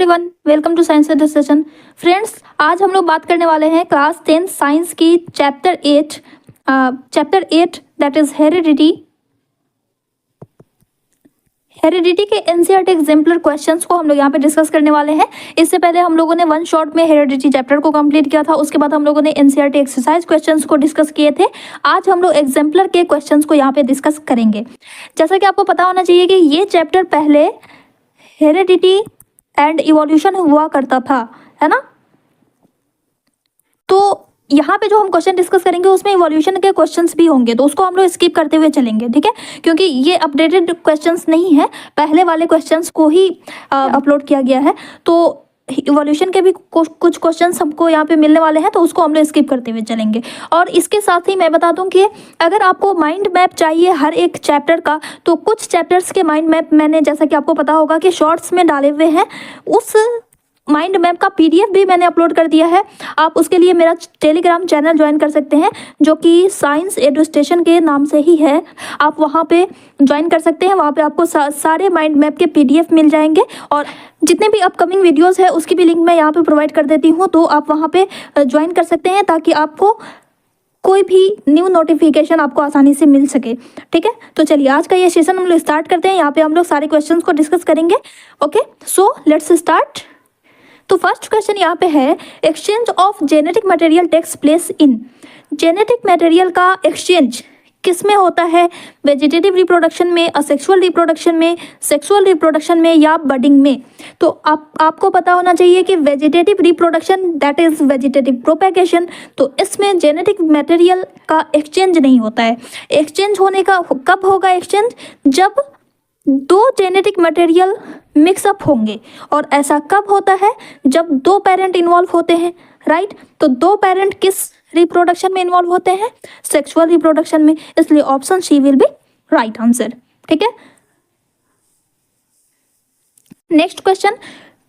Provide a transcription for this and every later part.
Everyone, welcome to science with session. Friends, आज हम लोग बात करने वाले हैं क्लास 10 साइंस की चैप्टर 8 दैट इज हेरिडिटी के एनसीईआरटी एग्जाम्पलर क्वेश्चंस को हम लोग यहाँ पे डिस्कस करने वाले हैं। इससे पहले हम लोगों ने वन शॉट में हेरिडिटी चैप्टर को कंप्लीट किया था। उसके बाद हम लोगों ने एनसीईआरटी एक्सरसाइज क्वेश्चंस को डिस्कस किए थे। आज हम लोग एग्जाम्पलर के क्वेश्चंस को यहाँ पे डिस्कस करेंगे। जैसा कि आपको पता होना चाहिए कि ये चैप्टर पहले हेरिडिटी एंड इवोल्यूशन हुआ करता था, है ना। तो यहाँ पे जो हम क्वेश्चन डिस्कस करेंगे उसमें इवोल्यूशन के क्वेश्चंस भी होंगे, तो उसको हम लोग स्किप करते हुए चलेंगे, ठीक है, क्योंकि ये अपडेटेड क्वेश्चंस नहीं है, पहले वाले क्वेश्चंस को ही अपलोड किया गया है। तो इवोल्यूशन के भी कुछ क्वेश्चंस हमको यहाँ पे मिलने वाले हैं, तो उसको हम लोग स्किप करते हुए चलेंगे। और इसके साथ ही मैं बता दूं कि अगर आपको माइंड मैप चाहिए हर एक चैप्टर का, तो कुछ चैप्टर्स के माइंड मैप मैंने, जैसा कि आपको पता होगा कि शॉर्ट्स में डाले हुए हैं, उस माइंड मैप का पीडीएफ भी मैंने अपलोड कर दिया है। आप उसके लिए मेरा टेलीग्राम चैनल ज्वाइन कर सकते हैं, जो कि साइंस एडु स्टेशन के नाम से ही है। आप वहाँ पे ज्वाइन कर सकते हैं। वहाँ पे आपको सारे माइंड मैप के पीडीएफ मिल जाएंगे, और जितने भी अपकमिंग वीडियोस है उसकी भी लिंक मैं यहाँ पे प्रोवाइड कर देती हूँ, तो आप वहाँ पे ज्वाइन कर सकते हैं, ताकि आपको कोई भी न्यू नोटिफिकेशन आपको आसानी से मिल सके, ठीक है। तो चलिए आज का ये सेशन हम लोग स्टार्ट करते हैं। यहाँ पे हम लोग सारे क्वेश्चन को डिस्कस करेंगे। Okay, so let's start. तो फर्स्ट क्वेश्चन यहाँ पे है, exchange of genetic material takes place in. Genetic material का एक्सचेंज किस में होता है? वेजिटेटिव रिप्रोडक्शन में, असेक्सुअल रिप्रोडक्शन में, सेक्सुअल रिप्रोडक्शन में, या बडिंग में? तो आपको पता होना चाहिए कि vegetative reproduction that is vegetative propagation, तो इसमें जेनेटिक मटेरियल का एक्सचेंज नहीं होता है। एक्सचेंज होने का कब होगा एक्सचेंज? जब दो जेनेटिक मटेरियल मिक्सअप होंगे। और ऐसा कब होता है? जब दो पेरेंट इन्वॉल्व होते हैं, राइट। तो दो पेरेंट किस रिप्रोडक्शन में इन्वॉल्व होते हैं? सेक्सुअल रिप्रोडक्शन में। इसलिए option C will be right answer, ठीक है। Next question,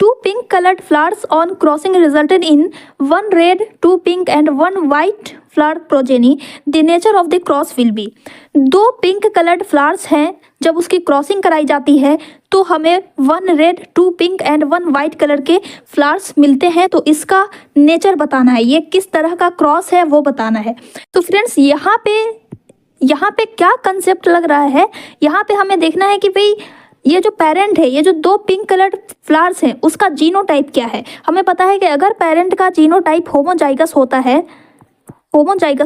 two pink colored flowers on crossing resulted in one red, two pink and one white flower progeny. The nature of the cross will be. दो pink coloured flowers हैं, जब उसकी crossing कराई जाती है तो हमें one red, two pink and one white colour के फ्लावर्स मिलते हैं। तो इसका नेचर बताना है, ये किस तरह का क्रॉस है वो बताना है। तो फ्रेंड्स, यहाँ पे क्या कंसेप्ट लग रहा है? यहाँ पे हमें देखना है कि भाई ये जो पेरेंट है, ये जो दो पिंक कलर्ड फ्लावर्स हैं, उसका जीनोटाइप क्या है। हमें पता है कि अगर पेरेंट का जीनोटाइप होमोजाइगस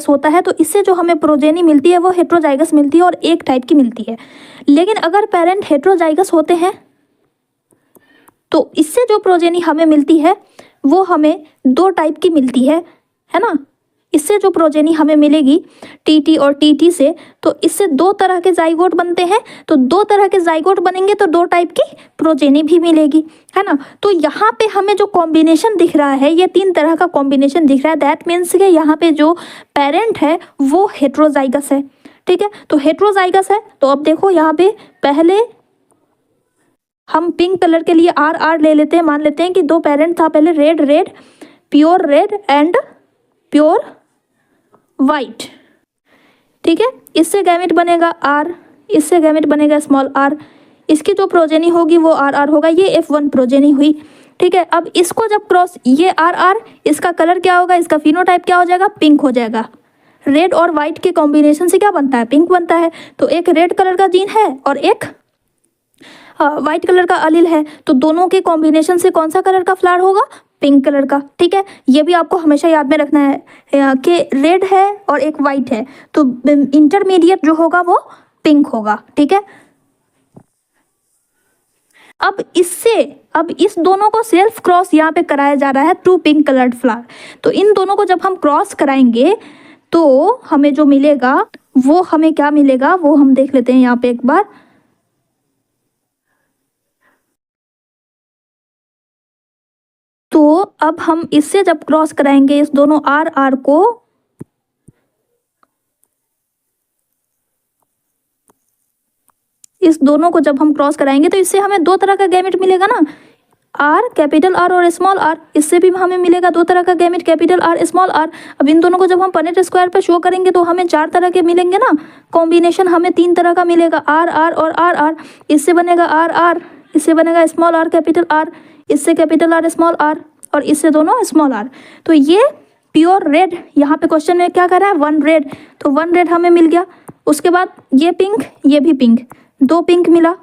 होता है तो इससे जो हमें प्रोजेनी मिलती है वो हेट्रोजाइगस मिलती है और एक टाइप की मिलती है। लेकिन अगर पेरेंट हेट्रोजाइगस होते हैं तो इससे जो प्रोजेनी हमें मिलती है वो हमें दो टाइप की मिलती है ना। इससे जो प्रोजेनी हमें मिलेगी टीटी और टीटी से, तो इससे दो तरह के जाइगोट बनते हैं। तो दो तरह के जाइगोट बनेंगे तो दो टाइप की प्रोजेनी भी मिलेगी, है ना। तो यहाँ पे हमें जो कॉम्बिनेशन दिख रहा है, ये तीन तरह का कॉम्बिनेशन दिख रहा है। दैट मीन्स कि यहाँ पे जो पेरेंट है वो हेट्रोजाइगस है, ठीक है। तो हेट्रोजाइगस है, तो अब देखो यहाँ पे पहले हम पिंक कलर के लिए आर ले लेते हैं। मान लेते हैं कि दो पेरेंट था, पहले red, pure red and pure white, ठीक है। इससे गैमेट बनेगा आर, इससे गैमेट बनेगा स्मॉल आर। इसकी जो प्रोजेनी होगी वो आर होगा। ये F1 प्रोजेनी हुई, ठीक है। अब इसको जब क्रॉस, ये आर, इसका कलर क्या होगा? इसका फिनोटाइप क्या हो जाएगा? पिंक हो जाएगा। रेड और वाइट के कॉम्बिनेशन से क्या बनता है? पिंक बनता है। तो एक रेड कलर का जीन है और एक वाइट कलर का अलील है, तो दोनों के कॉम्बिनेशन से कौन सा कलर का फ्लावर होगा? पिंक कलर का, ठीक है। ये भी आपको हमेशा याद में रखना है कि रेड है और एक वाइट है, तो इंटरमीडिएट जो होगा वो पिंक होगा, ठीक है। अब इस दोनों को सेल्फ क्रॉस यहाँ पे कराया जा रहा है, टू पिंक कलर्ड फ्लावर। तो इन दोनों को जब हम क्रॉस कराएंगे तो हमें जो मिलेगा वो हमें क्या मिलेगा वो हम देख लेते हैं यहाँ पे एक बार। तो अब हम इससे जब क्रॉस कराएंगे इस दोनों आर को, इस दोनों को जब हम क्रॉस कराएंगे तो इससे हमें दो तरह का गैमेट मिलेगा ना, आर, कैपिटल आर और स्मॉल आर। इससे भी हमें मिलेगा दो तरह का gamete, capital R, small R. अब इन दोनों को जब हम पनेट स्क्वायर पे शो करेंगे तो हमें चार तरह के मिलेंगे ना। कॉम्बिनेशन हमें तीन तरह का मिलेगा, आर और आर। इससे बनेगा आर, इससे बनेगा स्मॉल आर, कैपिटल आर। इससे कैपिटल आर स्मॉल आर, और इससे दोनों स्मॉल आर। तो ये प्योर रेड, यहाँ पे क्वेश्चन में क्या कर रहा है, 1 रेड, तो 1 रेड हमें मिल गया। उसके बाद ये पिंक, ये भी पिंक, 2 पिंक मिला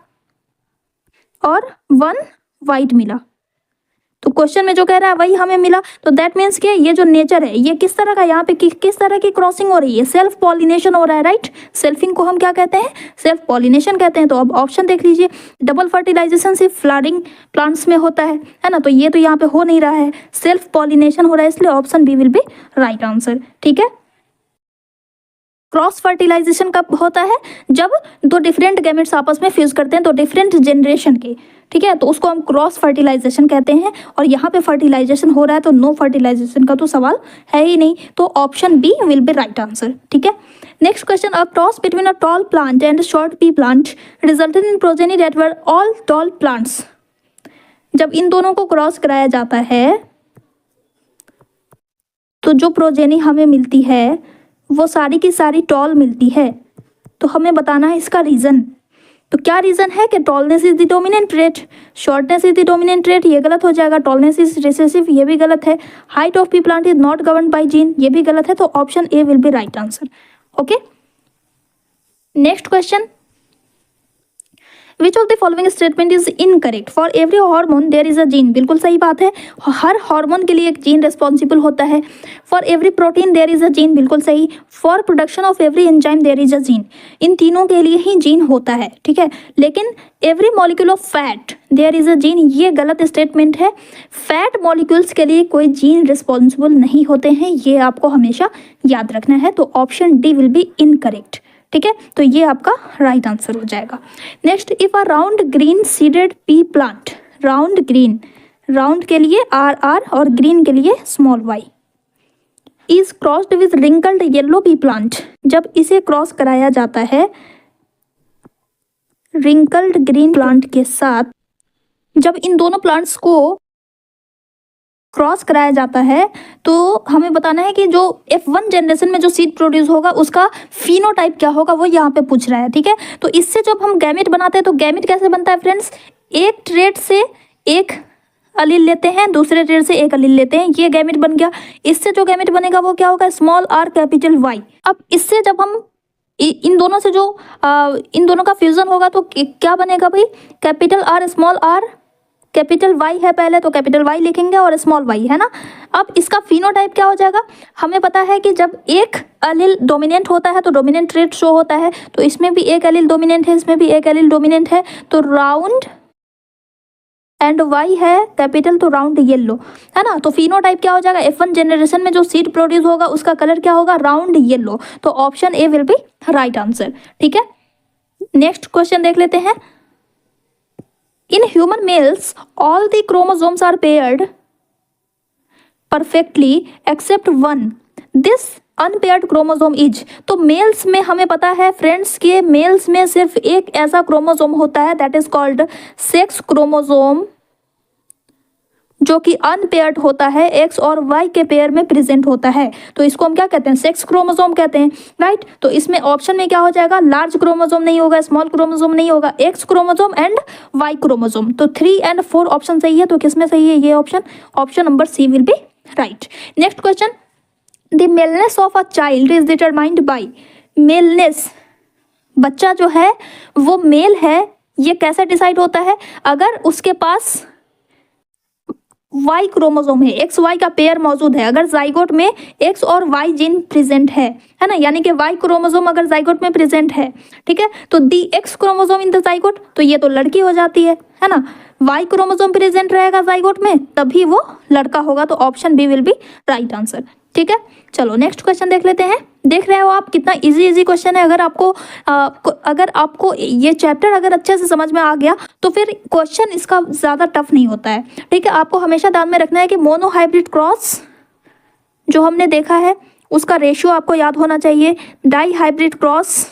और 1 वाइट मिला। तो क्वेश्चन में जो कह रहा है वही हमें मिला। तो दैट मीन्स कि ये जो नेचर है ये किस तरह का, यहाँ पे किस तरह की क्रॉसिंग हो रही है, सेल्फ पॉलिनेशन हो रहा है, राइट। सेल्फिंग को हम क्या कहते हैं, सेल्फ पॉलिनेशन कहते हैं। तो अब ऑप्शन देख लीजिए, डबल फर्टिलाइजेशन सिर्फ फ्लावरिंग प्लांट्स में होता है ना, तो ये तो यहाँ पे हो नहीं रहा है, सेल्फ पॉलिनेशन हो रहा है, इसलिए option B will be right answer. ठीक है। क्रॉस फर्टिलाइजेशन कब होता है, जब 2 डिफरेंट गैमेट्स आपस में फ्यूज करते हैं, तो डिफरेंट जनरेशन के, ठीक है, तो उसको हम क्रॉस फर्टिलाइजेशन कहते हैं। और यहाँ पे फर्टिलाइजेशन हो रहा है, तो नो फर्टिलाइजेशन का तो सवाल है ही नहीं, तो option B will be right answer. ठीक है। Next question, a cross between a tall plant and short pea plant resulted in progeny that were all tall plants. जब इन दोनों को क्रॉस कराया जाता है तो जो प्रोजेनी हमें मिलती है वो सारी की सारी टॉल मिलती है। तो हमें बताना है इसका रीज़न। तो क्या रीज़न है कि tallness is the dominant trait, shortness is the dominant trait, ये गलत हो जाएगा। टॉलनेस इज रिसेसिव, ये भी गलत है। Height of pea plant is not governed by gene, ये भी गलत है। तो option A will be right answer. Okay. Next question, which of the following statement is incorrect, for every hormone there is a gene. बिल्कुल सही बात है, हर hormone के लिए एक जीन रिस्पॉन्सिबल होता है। For every protein there is a gene, बिल्कुल सही। For production of every enzyme there is a gene, इन तीनों के लिए ही जीन होता है, ठीक है। लेकिन every molecule of fat there is a gene, ये गलत स्टेटमेंट है। फैट मॉलिक्यूल्स के लिए कोई जीन रिस्पॉन्सिबल नहीं होते हैं, ये आपको हमेशा याद रखना है। तो option D will be incorrect. ठीक है, तो ये आपका राइट आंसर हो जाएगा। Next, if a round green seeded pea plant, round green, round के लिए आर आर और ग्रीन के लिए small Y, is crossed with wrinkled yellow pea plant, जब इसे क्रॉस कराया जाता है रिंकल्ड ग्रीन प्लांट के साथ, जब इन दोनों प्लांट्स को क्रॉस कराया जाता है तो हमें बताना है कि जो F1 जनरेशन में जो सीड प्रोड्यूस होगा उसका फिनोटाइप क्या होगा, वो यहाँ पे पूछ रहा है। ठीक है, तो इससे जब हम गैमेट बनाते हैं तो गैमेट कैसे बनता है फ्रेंड्स, एक ट्रेट से एक अलील लेते हैं, दूसरे ट्रेट से एक अलील लेते हैं, ये गैमेट बन गया। इससे जो गैमेट बनेगा वो क्या होगा, स्मॉल आर कैपिटल वाई। अब इससे जब हम इन दोनों से जो इन दोनों का फ्यूजन होगा तो क्या बनेगा भाई, capital R small R, capital Y है पहले तो कैपिटल वाई लिखेंगे और स्मॉल वाई है ना। अब इसका फिनोटाइप क्या हो जाएगा, हमें पता है कि जब एक एलील डोमिनेंट होता है तो डोमिनेंट ट्रेट शो होता है, तो इसमें भी एक एलील डोमिनेंट है, इसमें भी एक एलील डोमिनेंट है, तो राउंड एंड वाई है कैपिटल, तो राउंड येलो है ना। तो फिनोटाइप क्या हो जाएगा, F1 जनरेशन में जो सीड प्रोड्यूस होगा उसका कलर क्या होगा, राउंड येलो। तो option A will be right answer. ठीक है, नेक्स्ट क्वेश्चन देख लेते हैं। In human males, all the chromosomes are paired perfectly except one. This unpaired chromosome is, तो मेल्स में हमें पता है फ्रेंड्स कि मेल्स में सिर्फ एक ऐसा क्रोमोसोम होता है, that is called sex chromosome, जो कि अनपेयर्ड होता है, एक्स और वाई के पेयर में प्रेजेंट होता है। तो इसको हम क्या कहते हैं, सेक्स क्रोमोसोम कहते हैं, राइट। तो इसमें ऑप्शन में क्या हो जाएगा, लार्ज क्रोमोसोम नहीं होगा, स्मॉल क्रोमोसोम नहीं होगा, X chromosome and Y chromosome. तो 3 और 4 ऑप्शन सही है, तो किसमें सही है ये option, option number C will be right. Next question, the maleness of a child is determined by, maleness, बच्चा जो है वो मेल है, ये कैसे डिसाइड होता है, अगर उसके पास वाई क्रोमोसोम है, एक्स वाई का पेयर मौजूद है, अगर जाइगोट में एक्स और वाई जीन प्रेजेंट है ना, यानी कि वाई क्रोमोसोम अगर जाइगोट में प्रेजेंट है, ठीक है, तो the X chromosome in the zygote, तो ये तो लड़की हो जाती है ना। वाई क्रोमोसोम प्रेजेंट रहेगा जाइगोट में तभी वो लड़का होगा, तो option B will be right answer. ठीक है, चलो नेक्स्ट क्वेश्चन देख लेते हैं। देख रहे हो आप कितना इजी क्वेश्चन है। अगर आपको ये चैप्टर अगर अच्छे से समझ में आ गया तो फिर क्वेश्चन इसका ज़्यादा टफ नहीं होता है। ठीक है, आपको हमेशा ध्यान में रखना है कि मोनो हाइब्रिड क्रॉस जो हमने देखा है उसका रेशियो आपको याद होना चाहिए, डाई हाइब्रिड क्रॉस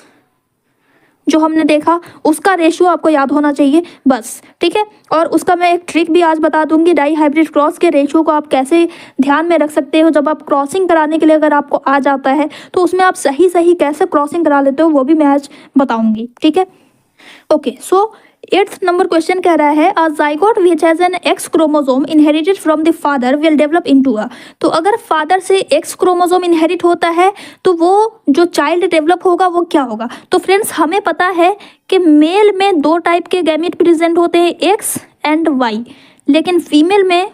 जो हमने देखा उसका रेशियो आपको याद होना चाहिए बस। ठीक है, और उसका मैं एक ट्रिक भी आज बता दूंगी, डाई हाइब्रिड क्रॉस के रेशियो को आप कैसे ध्यान में रख सकते हो। जब आप क्रॉसिंग कराने के लिए अगर आपको आ जाता है तो उसमें आप सही कैसे क्रॉसिंग करा लेते हो वो भी मैं आज बताऊंगी। ठीक है, ओके, सो 8th नंबर क्वेश्चन कह रहा है अ zygote which has an x chromosome inherited from the father will develop into a. तो अगर फादर से एक्स क्रोमोसोम इनहेरिट होता है तो वो जो चाइल्ड डेवलप होगा वो क्या होगा। तो फ्रेंड्स हमें पता है कि मेल में दो टाइप के गैमेट प्रेजेंट होते हैं, एक्स एंड वाई, लेकिन फीमेल में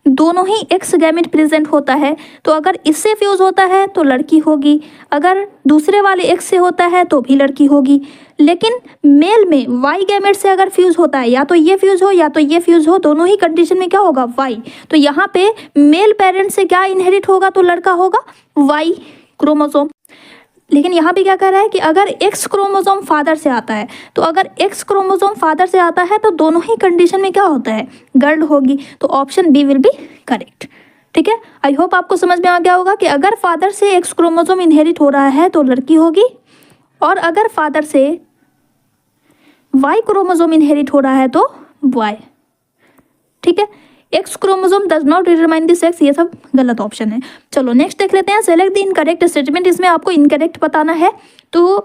दोनों ही एक्स गैमेट प्रेजेंट होता है। तो अगर इससे फ्यूज होता है तो लड़की होगी, अगर दूसरे वाले एक्स से होता है तो भी लड़की होगी। लेकिन मेल में वाई गैमेट से अगर फ्यूज होता है, या तो ये फ्यूज हो या तो ये फ्यूज हो, दोनों ही कंडीशन में क्या होगा, वाई। तो यहाँ पे मेल पेरेंट से क्या इनहेरिट होगा, तो लड़का होगा, वाई क्रोमोसोम। लेकिन यहाँ पे क्या कह रहा है कि अगर एक्स क्रोमोसोम फादर से आता है, तो अगर एक्स क्रोमोसोम फादर से आता है तो दोनों ही कंडीशन में क्या होता है, गर्ल होगी। तो option B will be correct. ठीक है, आई होप आपको समझ में आ गया होगा कि अगर फादर से एक्स क्रोमोसोम इनहेरिट हो रहा है तो लड़की होगी, और अगर फादर से वाई क्रोमोसोम इनहेरिट हो रहा है तो बॉय। ठीक है, x chromosome does not determine the sex, ये सब गलत ऑप्शन है। चलो नेक्स्ट देख लेते हैं, सेलेक्ट द इनकरेक्ट स्टेटमेंट। इसमें आपको इनकरेक्ट बताना है। तो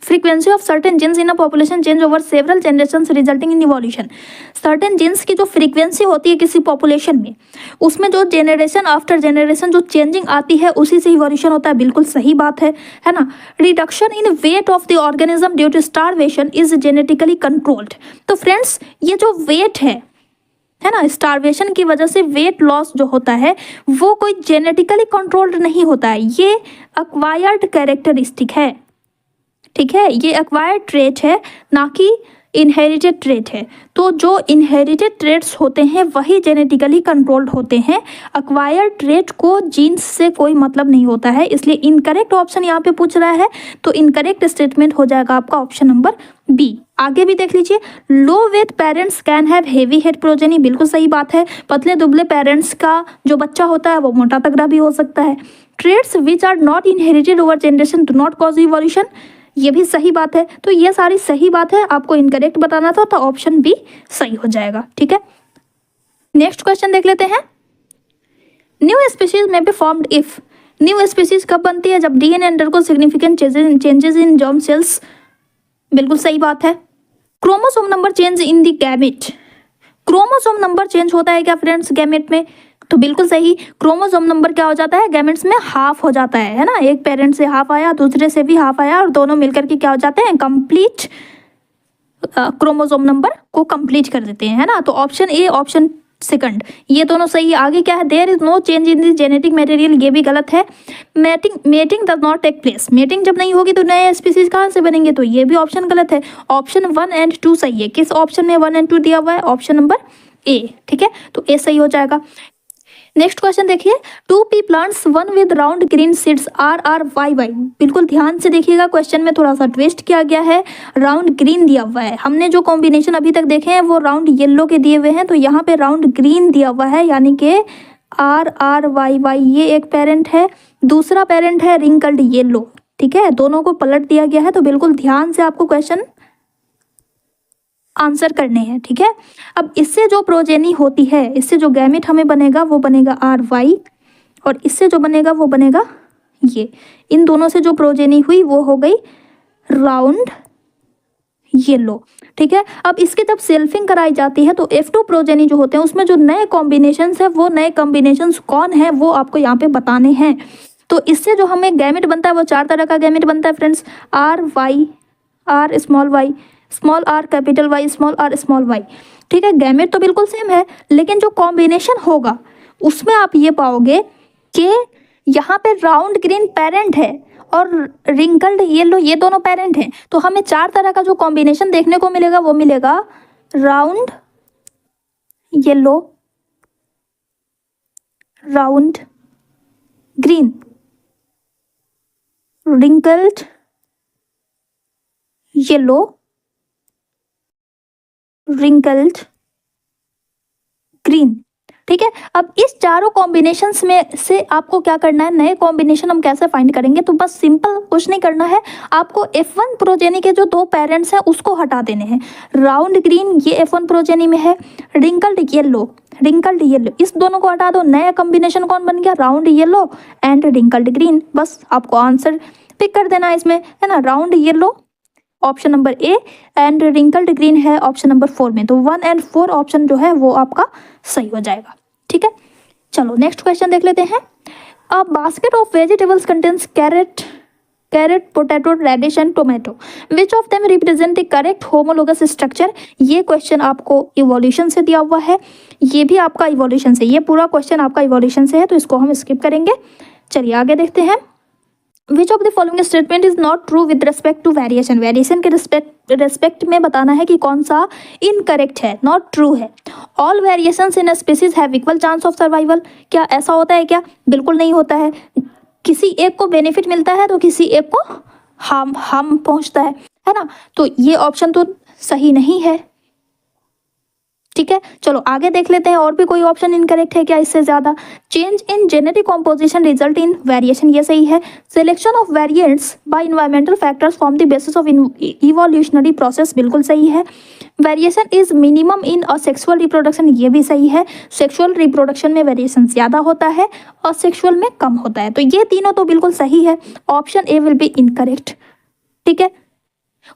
frequency of certain jeans in a population change over several generations resulting in evolution. Certain jeans की जो फ्रीक्वेंसी होती है किसी पॉपुलेशन में, उसमें जो जेनरेशन आफ्टर जेनरेशन जो चेंजिंग आती है उसी से इवोल्यूशन होता है। बिल्कुल सही बात है ना। Reduction in weight of the organism due to starvation is genetically controlled. तो फ्रेंड्स ये जो वेट है ना, स्टारवेशन की वजह से वेट लॉस जो होता है वो कोई जेनेटिकली कंट्रोल्ड नहीं होता है, ये एक्वायर्ड कैरेक्टरिस्टिक है। ठीक है, ये एक्वायर्ड ट्रेट है, ना कि इनहेरिटेड ट्रेट है। तो जो इनहेरिटेड ट्रेट्स होते हैं वही जेनेटिकली कंट्रोल्ड होते हैं, एक्वायर्ड ट्रेट को जीन्स से कोई मतलब नहीं होता है। इसलिए इनकरेक्ट ऑप्शन यहाँ पे पूछ रहा है, तो इनकरेक्ट स्टेटमेंट हो जाएगा आपका ऑप्शन नंबर बी। आगे भी देख लीजिए, low weight parents can have heavy head progeny, बिल्कुल सही बात है। पतले दुबले पेरेंट्स का जो बच्चा होता है वो मोटा तगड़ा भी हो सकता है। Traits which are not inherited over generation do not cause evolution, ये भी सही बात है। तो ये सारी सही बात है, आपको इनकरेक्ट बताना था तो ऑप्शन बी सही हो जाएगा। ठीक है, नेक्स्ट क्वेश्चन देख लेते हैं। न्यू स्पीशीज में be formed if, new species कब बनती है, जब DNA undergo significant changes in germ cells, बिल्कुल सही बात है। Chromosome number change in the gamete, chromosome number change होता है क्या फ्रेंड्स गैमेट में, तो बिल्कुल सही। क्रोमोसोम नंबर क्या हो जाता है, गैमेट्स में हाफ हो जाता है ना। एक पेरेंट से हाफ आया, दूसरे से भी हाफ आया, और दोनों मिलकर के क्या हो जाते हैं, कंप्लीट क्रोमोसोम नंबर को कंप्लीट कर देते हैं, है ना। तो ऑप्शन ए, ऑप्शन सेकंड, ये दोनों सही है। आगे क्या है, there is no change in the genetic material, ये भी गलत है। Mating does not take place, mating जब नहीं होगी तो नए स्पीसीज कहाँ से बनेंगे, तो ये भी ऑप्शन गलत है। ऑप्शन 1 एंड 2 सही है। किस ऑप्शन में 1 एंड 2 दिया हुआ है, ऑप्शन नंबर ए। ठीक है, तो ए सही हो जाएगा। नेक्स्ट क्वेश्चन देखिए, 2 pea plants, one with round green seeds R Y Y. बिल्कुल ध्यान से देखिएगा, क्वेश्चन में थोड़ा सा ट्विस्ट किया गया है, राउंड ग्रीन दिया हुआ है। हमने जो कॉम्बिनेशन अभी तक देखे हैं वो राउंड येलो के दिए हुए हैं, तो यहाँ पे राउंड ग्रीन दिया हुआ है, यानी कि आर वाई वाई, ये एक पेरेंट है, दूसरा पेरेंट है रिंकल्ड येलो। ठीक है, दोनों को पलट दिया गया है, तो बिल्कुल ध्यान से आपको क्वेश्चन आंसर करने हैं। ठीक है, अब इससे जो प्रोजेनी होती है, इससे जो गैमेट हमें बनेगा वो बनेगा आर वाई, और इससे जो बनेगा वो बनेगा ये। इन दोनों से जो प्रोजेनी हुई वो हो गई राउंड येलो। ठीक है, अब इसकी जब सेल्फिंग कराई जाती है तो F2 प्रोजेनी जो होते हैं उसमें जो नए कॉम्बिनेशंस है वो नए कॉम्बिनेशंस कौन है वो आपको यहाँ पे बताने हैं। तो इससे जो हमें गैमेट बनता है वो 4 तरह का गैमेट बनता है friends, R Y, R small Y, small R capital Y, small R small Y. ठीक है, गैमेट तो बिल्कुल सेम है, लेकिन जो कॉम्बिनेशन होगा उसमें आप ये पाओगे कि यहाँ पे राउंड ग्रीन पेरेंट है और रिंकल्ड येलो ये दोनों पेरेंट हैं। तो हमें 4 तरह का जो कॉम्बिनेशन देखने को मिलेगा वो मिलेगा round yellow, round green, wrinkled yellow, wrinkled green. ठीक है, अब इस चारों कॉम्बिनेशंस में से आपको क्या करना है, नए कॉम्बिनेशन हम कैसे फाइंड करेंगे, तो बस सिंपल कुछ नहीं करना है, आपको F1 प्रोजेनी के जो 2 पेरेंट्स हैं उसको हटा देने हैं। राउंड ग्रीन ये F1 प्रोजेनी में है, रिंकल्ड येलो इस दोनों को हटा दो, नया कॉम्बिनेशन कौन बन गया, round yellow and wrinkled green. बस आपको आंसर पिक कर देना है इसमें, है ना, round yellow option number A, and wrinkled green है ऑप्शन नंबर 4 में। तो 1 और 4 ऑप्शन जो है वो आपका सही हो जाएगा। ठीक है, चलो नेक्स्ट क्वेश्चन देख लेते हैं। A basket of vegetables contains carrot, potato, radish and tomato, which of them represent the correct homologous structure. ये क्वेश्चन आपको इवोल्यूशन से दिया हुआ है, ये भी आपका इवोल्यूशन से, ये पूरा क्वेश्चन आपका इवोल्यूशन से है, तो इसको हम स्किप करेंगे। चलिए आगे देखते हैं। Which of the following statement is not true with respect to variation, variation के रिस्पेक्ट में बताना है कि कौन सा इनकरेक्ट है, नॉट ट्रू है। All variations in a species have equal chance of survival, क्या ऐसा होता है क्या? बिल्कुल नहीं होता है। किसी एक को बेनिफिट मिलता है तो किसी एक को हार्म पहुंचता है ना, तो ये ऑप्शन तो सही नहीं है। ठीक है, चलो आगे देख लेते हैं और भी कोई ऑप्शन इनकरेक्ट है क्या इससे ज्यादा। Change in genetic composition result in variation, ये सही है। Selection of variants by environmental factors form the basis of evolutionary process, बिल्कुल सही है। Variation is minimum in asexual reproduction, ये भी सही है। सेक्सुअल रिप्रोडक्शन में वेरिएशन ज्यादा होता है और सेक्सुअल में कम होता है, तो ये तीनों तो बिल्कुल सही है। Option A will be incorrect. ठीक है,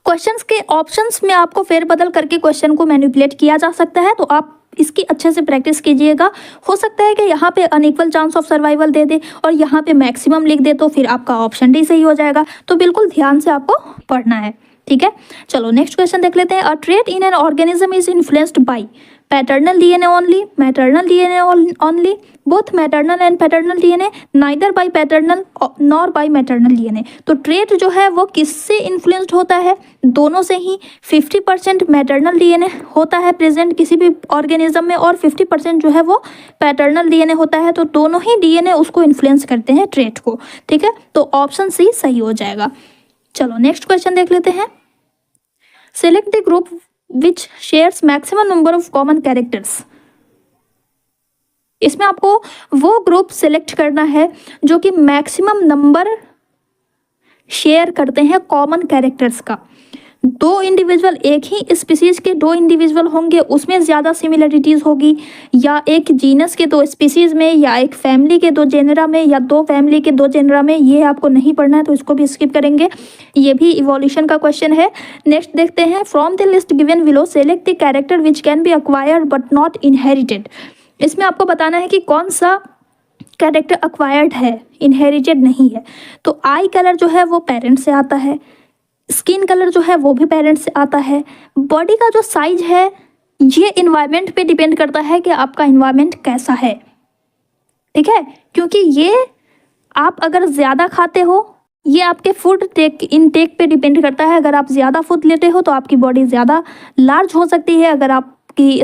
क्वेश्चंस के ऑप्शंस में आपको फेरबदल करके क्वेश्चन को मैनिपुलेट किया जा सकता है, तो आप इसकी अच्छे से प्रैक्टिस कीजिएगा। हो सकता है कि यहाँ पे अनइक्वल चांस ऑफ सर्वाइवल दे दे और यहाँ पे मैक्सिमम लिख दे, तो फिर आपका ऑप्शन डी सही हो जाएगा। तो बिल्कुल ध्यान से आपको पढ़ना है। ठीक है, चलो नेक्स्ट क्वेश्चन देख लेते हैं। A trait in an organism is influenced by paternal DNA only, maternal DNA only, both maternal and paternal DNA, neither by paternal nor by maternal DNA. तो ट्रेट जो है वो किससे इन्फ्लुएंस्ड होता है? दोनों से ही। 50% मैटरनल डीएनए होता है प्रेजेंट किसी भी ऑर्गेनिज्म में और 50% जो है वो पैटर्नल डीएनए होता है, तो दोनों ही डीएनए उसको इन्फ्लुएंस करते हैं ट्रेट को। ठीक है, तो ऑप्शन सी सही हो जाएगा। चलो नेक्स्ट क्वेश्चन देख लेते हैं। Select the group which shares maximum number of common characters. इसमें आपको वो ग्रुप सिलेक्ट करना है जो कि मैक्सिमम नंबर शेयर करते हैं कॉमन कैरेक्टर्स का। दो इंडिविजुअल, एक ही स्पीसीज के दो इंडिविजुअल होंगे, उसमें ज़्यादा सिमिलरिटीज़ होगी, या एक जीनस के दो स्पीसीज में, या एक फैमिली के दो जेनरा में, या दो फैमिली के दो जेनरा में, ये आपको नहीं पढ़ना है, तो इसको भी स्किप करेंगे। ये भी इवोल्यूशन का क्वेश्चन है। नेक्स्ट देखते हैं। From the list given below select the character which can be acquired but not inherited. इसमें आपको बताना है कि कौन सा कैरेक्टर अक्वायर्ड है, इनहेरिटेड नहीं है। तो आई कलर जो है वो पेरेंट्स से आता है, स्किन कलर जो है वो भी पेरेंट्स से आता है, बॉडी का जो साइज है ये इन्वायरमेंट पे डिपेंड करता है कि आपका इन्वायरमेंट कैसा है। ठीक है, क्योंकि ये आप अगर ज़्यादा खाते हो, ये आपके फूड इनटेक पे डिपेंड करता है। अगर आप ज़्यादा फूड लेते हो तो आपकी बॉडी ज़्यादा लार्ज हो सकती है। अगर आपकी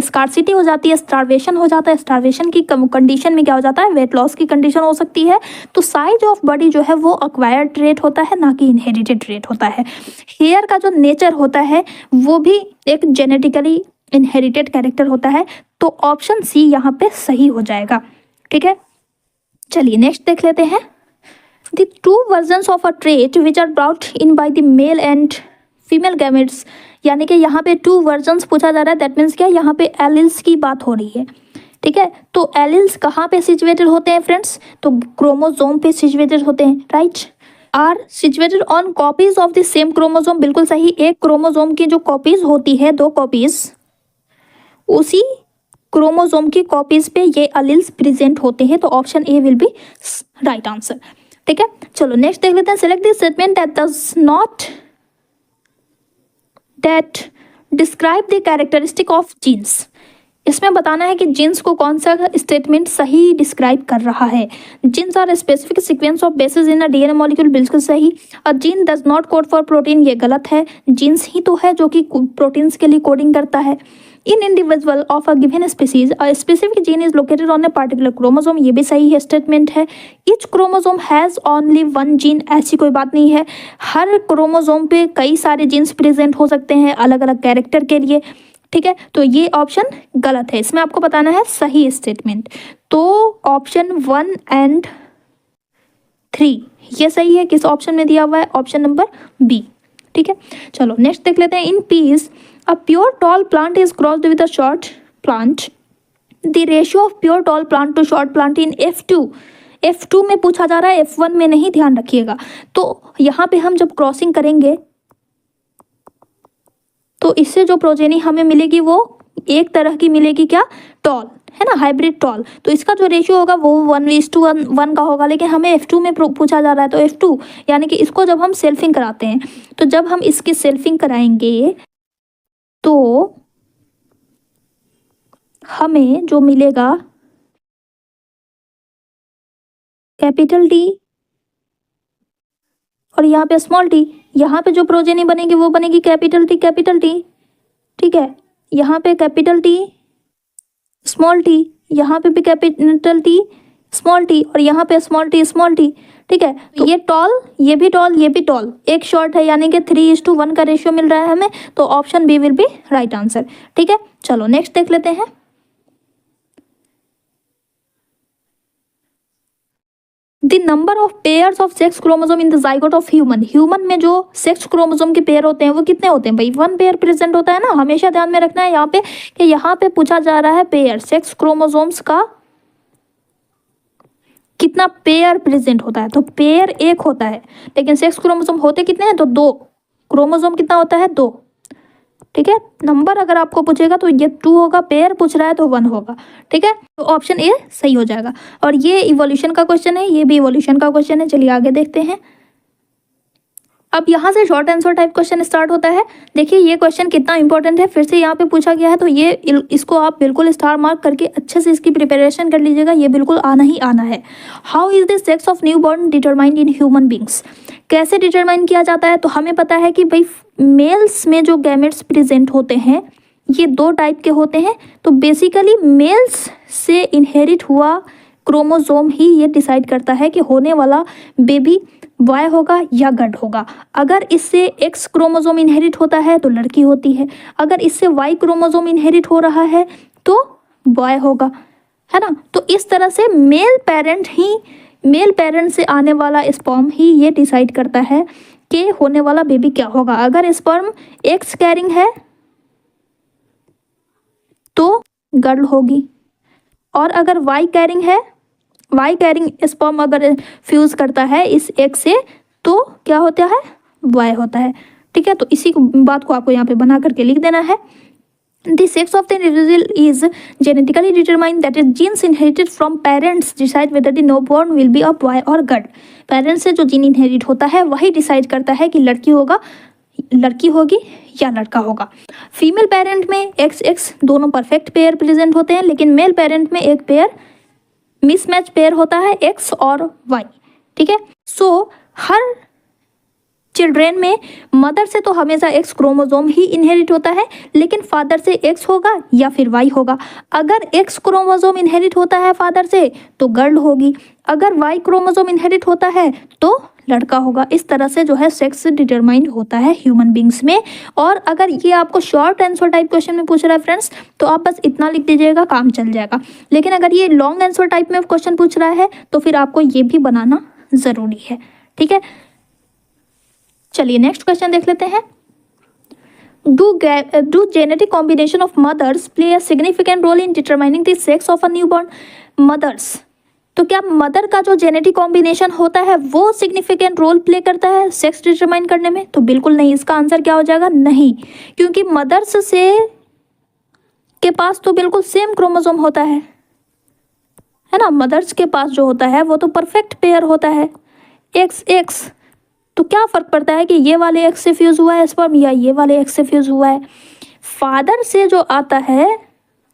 स्कार्सिटी हो जाती है, स्टार्वेशन हो जाता है, स्टार्वेशन की कंडीशन में क्या हो जाता है, वेट लॉस की कंडीशन हो सकती है। तो साइज ऑफ बॉडी जो है वो अक्वायर्ड ट्रेट होता है, ना कि इनहेरिटेड ट्रेट होता है। हेयर का जो नेचर होता है वो भी एक जेनेटिकली इनहेरिटेड कैरेक्टर होता है। तो ऑप्शन सी यहाँ पे सही हो जाएगा। ठीक है, चलिए नेक्स्ट देख लेते हैं। The two versions of a trait which are brought in by the male and female gametes, यानी कि यहाँ पे टू वर्जन्स पूछा जा रहा है। दैट मीन्स क्या, यहाँ पे एलिल्स की बात हो रही है। ठीक है, तो एलिल्स कहाँ पे सिचुएटेड होते हैं फ्रेंड्स? तो क्रोमोसोम पे सिचुएटेड होते हैं, right. Are situated on copies of the same chromosome, बिल्कुल सही। एक क्रोमोसोम की जो कॉपीज होती है, दो कॉपीज, उसी क्रोमोसोम की कॉपीज पे ये एलिल्स प्रेजेंट होते हैं। तो option A will be right answer. ठीक है, चलो नेक्स्ट देख लेते हैं। Select the statement that does not that describe the characteristic of genes। इसमें बताना है कि जीन्स को कौन सा स्टेटमेंट सही डिस्क्राइब कर रहा है। Genes are specific sequence of bases in a DNA molecule, बिल्कुल सही। A gene does not code for protein, ये गलत है। जीन्स ही तो है जो कि प्रोटीन्स के लिए कोडिंग करता है। In individual of a given species a specific gene is located on a particular chromosome, ये भी सही है स्टेटमेंट है। Each chromosome has only one gene, ऐसी कोई बात नहीं है। हर क्रोमोसोम पे कई सारे जीन्स प्रेजेंट हो सकते हैं अलग अलग कैरेक्टर के लिए। ठीक है, तो ये ऑप्शन गलत है। इसमें आपको बताना है सही स्टेटमेंट। तो ऑप्शन 1 और 3 ये सही है। किस ऑप्शन में दिया हुआ है? Option number B. ठीक है, चलो नेक्स्ट देख लेते हैं। In peas a pure tall plant is crossed with a short plant, the ratio of pure tall plant to short plant in F2 में पूछा जा रहा है, F1 में नहीं, ध्यान रखिएगा। तो यहाँ पे हम जब क्रॉसिंग करेंगे तो इससे जो प्रोजेनी हमें मिलेगी वो एक तरह की मिलेगी, क्या, टॉल, है ना, हाइब्रिड टॉल। तो इसका जो रेशियो होगा वो 1:1 का होगा, लेकिन हमें F2 में पूछा जा रहा है, तो F2 यानी कि इसको जब हम सेल्फिंग कराते हैं, तो जब हम इसकी सेल्फिंग कराएंगे तो हमें जो मिलेगा कैपिटल टी और यहाँ पे स्मॉल टी। यहाँ पे जो प्रोजेनी बनेगी वो बनेगी कैपिटल टी, ठीक है, यहाँ पे कैपिटल टी स्मॉल टी, यहाँ पे भी कैपिटल टी स्मॉल टी और यहाँ पे स्मॉल टी, ठीक है। तो ये टॉल, ये भी टॉल, ये भी टॉल, एक शॉर्ट है, यानी कि 3:1 का रेशियो मिल रहा है हमें, तो option B will be right answer, ठीक है। चलो नेक्स्ट देख लेते हैं। The number of pairs of sex chromosome in the zygote of human में जो सेक्स क्रोमोसोम के पेयर होते हैं वो कितने होते हैं भाई? 1 पेयर प्रेजेंट होता है ना, हमेशा ध्यान में रखना है यहाँ पे कि यहाँ पे पूछा जा रहा है पेयर, सेक्स क्रोमोसोम्स का कितना पेयर प्रेजेंट होता है, तो पेयर एक होता है, लेकिन सेक्स क्रोमोसोम होते कितने हैं? तो 2, क्रोमोसोम कितना होता है? 2, ठीक है। नंबर अगर आपको पूछेगा तो ये 2 होगा, पेयर पूछ रहा है तो 1 होगा, ठीक है। तो ऑप्शन ए सही हो जाएगा। और ये इवोल्यूशन का क्वेश्चन है, ये भी इवोल्यूशन का क्वेश्चन है। चलिए आगे देखते हैं। अब यहाँ से short answer type question start होता है। देखिए ये क्वेश्चन कितना इंपॉर्टेंट है, फिर से यहाँ पे पूछा गया है, तो ये इसको आप बिल्कुल स्टार मार्क करके अच्छे से इसकी प्रिपरेशन कर लीजिएगा, ये बिल्कुल आना ही आना है। How is the sex of new born determined in human beings? कैसे डिटरमाइन किया जाता है? तो हमें पता है कि भाई मेल्स में जो गैमेट्स प्रेजेंट होते हैं ये 2 टाइप के होते हैं। तो बेसिकली मेल्स से इनहेरिट हुआ क्रोमोसोम ही ये डिसाइड करता है कि होने वाला बेबी बॉय होगा या गर्ल होगा। अगर इससे एक्स क्रोमोसोम इनहेरिट होता है तो लड़की होती है, अगर इससे वाई क्रोमोसोम इनहेरिट हो रहा है तो बॉय होगा, है ना। तो इस तरह से मेल पेरेंट से आने वाला स्पर्म ही ये डिसाइड करता है कि होने वाला बेबी क्या होगा। अगर स्पर्म एक्स कैरिंग है तो गर्ल होगी, और अगर वाई कैरिंग है, वाई कैरिंग स्पर्म अगर फ्यूज करता है इस एग से तो क्या होता है? बॉय होता है, ठीक है। तो इसी बात को आपको यहाँ पे बना करके लिख देना है। The sex of the individual is genetically determined, that is genes inherited from parents decide whether the newborn will be a boy or girl. Parents से जो जीन इनहेरिट होता है वही डिसाइड करता है कि लड़की होगी या लड़का होगा। फीमेल पेरेंट में एक्स दोनों परफेक्ट पेयर प्रेजेंट होते हैं, लेकिन मेल पेरेंट में एक पेयर मिसमैच पेयर होता है, एक्स और वाई, ठीक है। सो हर चिल्ड्रेन में मदर से तो हमेशा एक्स क्रोमोसोम ही इनहेरिट होता है, लेकिन फादर से एक्स होगा या फिर वाई होगा। अगर एक्स क्रोमोसोम इनहेरिट होता है फादर से तो गर्ल होगी, अगर वाई क्रोमोसोम इनहेरिट होता है तो लड़का होगा। इस तरह से जो है सेक्स डिटरमाइंड होता है ह्यूमन बींग्स में। और अगर ये आपको शॉर्ट आंसर टाइप क्वेश्चन में पूछ रहा है फ्रेंड्स, तो आप बस इतना लिख दीजिएगा, काम चल जाएगा। लेकिन अगर ये लॉन्ग आंसर टाइप में क्वेश्चन पूछ रहा है तो फिर आपको ये भी बनाना ज़रूरी है, ठीक है। चलिए नेक्स्ट क्वेश्चन देख लेते हैं। Do genetic combination of mothers play a significant role in determining the sex of a newborn? Mothers, तो क्या मदर का जो जेनेटिक कॉम्बिनेशन होता है वो सिग्निफिकेंट रोल प्ले करता है सेक्स डिटरमाइन करने में? तो बिल्कुल नहीं। इसका आंसर क्या हो जाएगा? नहीं, क्योंकि मदर्स से के पास तो बिल्कुल सेम क्रोमोसोम होता है ना। मदर्स के पास जो होता है वो तो परफेक्ट पेयर होता है, एक्स। तो क्या फ़र्क पड़ता है कि ये वाले एक्स से फ्यूज़ हुआ है स्पर्म या ये वाले एक्स से फ्यूज़ हुआ है? फादर से जो आता है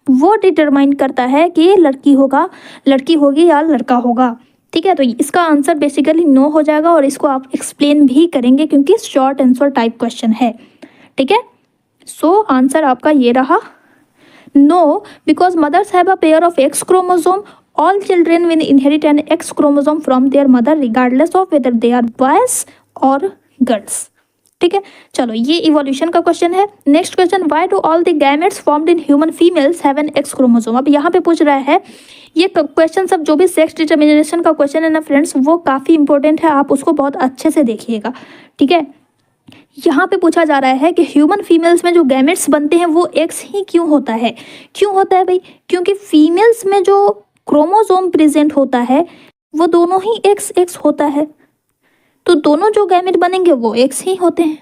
वो डिटरमाइन करता है कि लड़की होगी या लड़का होगा, ठीक है। तो इसका आंसर बेसिकली नो हो जाएगा, और इसको आप एक्सप्लेन भी करेंगे क्योंकि शॉर्ट आंसर टाइप क्वेश्चन है, ठीक है। सो आंसर आपका ये रहा, no, because mothers have a pair of X chromosome. All children will inherit an X chromosome from their mother regardless of whether they are boys or girls, ठीक है। चलो ये इवोल्यूशन का क्वेश्चन है। Next question, why do all the gametes formed in human females have an x chromosome? अब यहाँ पे पूछ रहा है ये क्वेश्चन, सब जो भी सेक्स डिटर्मिनेशन का क्वेश्चन है ना फ्रेंड्स, वो काफ़ी इंपॉर्टेंट है, आप उसको बहुत अच्छे से देखिएगा, ठीक है। यहाँ पे पूछा जा रहा है कि ह्यूमन फीमेल्स में जो गैमेट्स बनते हैं वो एक्स ही क्यों होता है? क्यों होता है भाई? क्योंकि फीमेल्स में जो क्रोमोसोम प्रेजेंट होता है वो दोनों ही एक्स होता है, तो दोनों जो गैमेट बनेंगे वो एक्स ही होते हैं।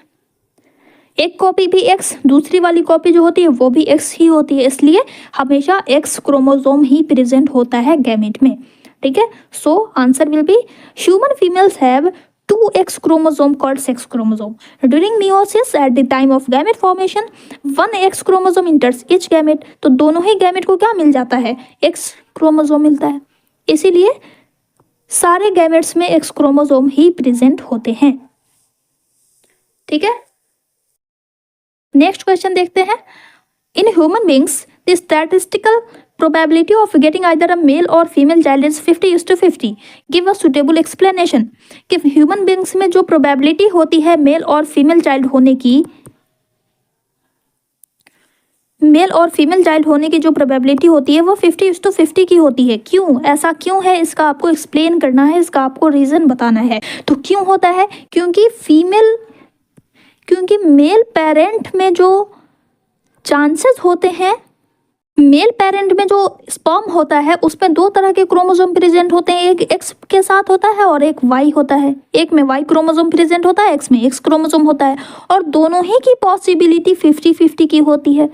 एक कॉपी भी एक्स, दूसरी वाली कॉपी जो होती है वो भी एक्स ही होती है, इसलिए हमेशा एक्स क्रोमोसोम ही प्रेजेंट होता है गैमेट में। ठीक है, so answer will be human females have 2x chromosome called sex chromosome. During meiosis at the time of gamete formation, 1x chromosome enters each gamete. तो दोनों ही गैमेट को क्या मिल जाता है, x क्रोमोसोम मिलता है, इसीलिए सारे गैमेट्स में x क्रोमोसोम ही प्रेजेंट होते हैं। ठीक है, नेक्स्ट क्वेश्चन देखते हैं। In human beings the statistical probability of getting either a male or female child is 50:50. Give a suitable explanation. कि ह्यूमन बींग्स में जो प्रोबेबिलिटी होती है मेल और फीमेल चाइल्ड होने की, मेल और फीमेल चाइल्ड होने की जो प्रोबेबिलिटी होती है वो 50:50 की होती है। क्यों, ऐसा क्यों है, इसका आपको एक्सप्लेन करना है, इसका आपको रीज़न बताना है। तो क्यों होता है, क्योंकि मेल पेरेंट में जो चांसेस होते हैं, मेल पेरेंट में जो स्पर्म होता है उसमें दो तरह के क्रोमोसोम प्रेजेंट होते हैं, एक एक्स के साथ होता है और एक वाई होता है। एक में वाई क्रोमोसोम प्रेजेंट होता है, एक्स में एक्स क्रोमोसोम होता है, और दोनों ही की पॉसिबिलिटी 50-50 की होती है,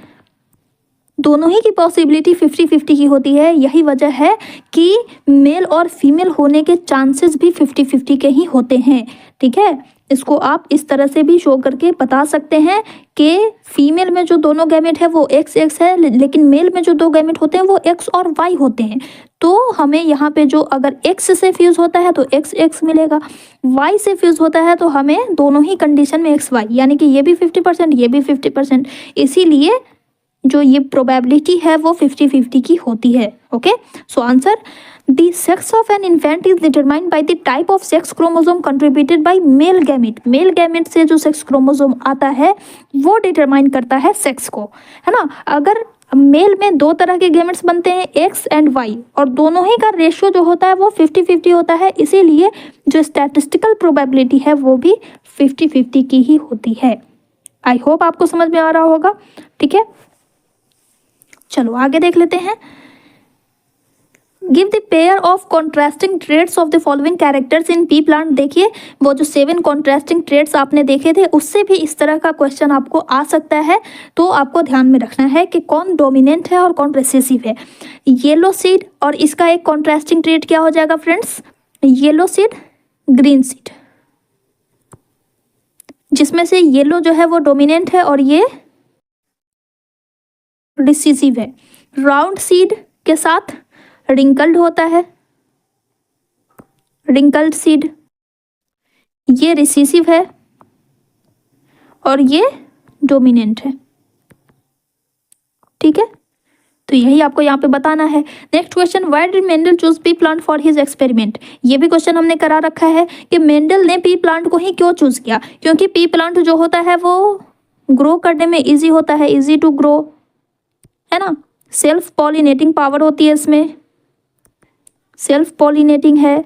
दोनों ही की पॉसिबिलिटी 50-50 की होती है। यही वजह है कि मेल और फीमेल होने के चांसेस भी 50-50 के ही होते हैं। ठीक है, इसको आप इस तरह से भी शो करके बता सकते हैं कि फीमेल में जो दोनों गैमेट है वो एक्स एक्स है, लेकिन मेल में जो दो गैमेट होते हैं वो एक्स और वाई होते हैं। तो हमें यहाँ पे जो अगर एक्स से फ्यूज़ होता है तो एक्स एक्स मिलेगा, वाई से फ्यूज़ होता है तो हमें दोनों ही कंडीशन में एक्स वाई, यानी कि ये भी 50% ये भी 50%, इसीलिए जो ये प्रोबेबिलिटी है वो 50-50 की होती है। Okay, so answer the sex of an infant is determined by the type of sex chromosome contributed bye male gamete. Male gamete से जो सेक्स क्रोमोसोम आता है वो डिटरमाइन करता है सेक्स को, है ना। अगर मेल में दो तरह के गैमेट्स बनते हैं, एक्स एंड वाई, और दोनों ही का रेशियो जो होता है वो 50-50 होता है, इसीलिए जो स्टैटिस्टिकल प्रोबेबिलिटी है वो भी 50-50 की ही होती है। आई होप आपको समझ में आ रहा होगा। ठीक है, चलो आगे देख लेते हैं। Give the pair of contrasting traits of the following characters in pea plant. देखिए वो जो 7 कॉन्ट्रास्टिंग ट्रेड्स आपने देखे थे उससे भी इस तरह का क्वेश्चन आपको आ सकता है, तो आपको ध्यान में रखना है कि कौन डोमिनेंट है और कौन रिसेसिव है। येलो सीड और इसका एक कॉन्ट्रास्टिंग ट्रेड क्या हो जाएगा friends, yellow seed green seed, जिसमें से येलो जो है वो डोमिनेंट है और ये रिसेसिव है। राउंड सीड के साथ रिंकल्ड होता है, रिंकल्ड सीड, ये रिसेसिव है और ये डोमिनेंट है। ठीक है, तो यही आपको यहाँ पे बताना है। Next question, why did Mendel choose P plant for his experiment. ये भी क्वेश्चन हमने करा रखा है कि मेंडल ने पी प्लांट को ही क्यों चूज किया, क्योंकि पी प्लांट जो होता है वो ग्रो करने में इजी होता है, इजी टू ग्रो, है ना। सेल्फ पॉलिनेटिंग पावर होती है इसमें, सेल्फ पॉलिनेटिंग है,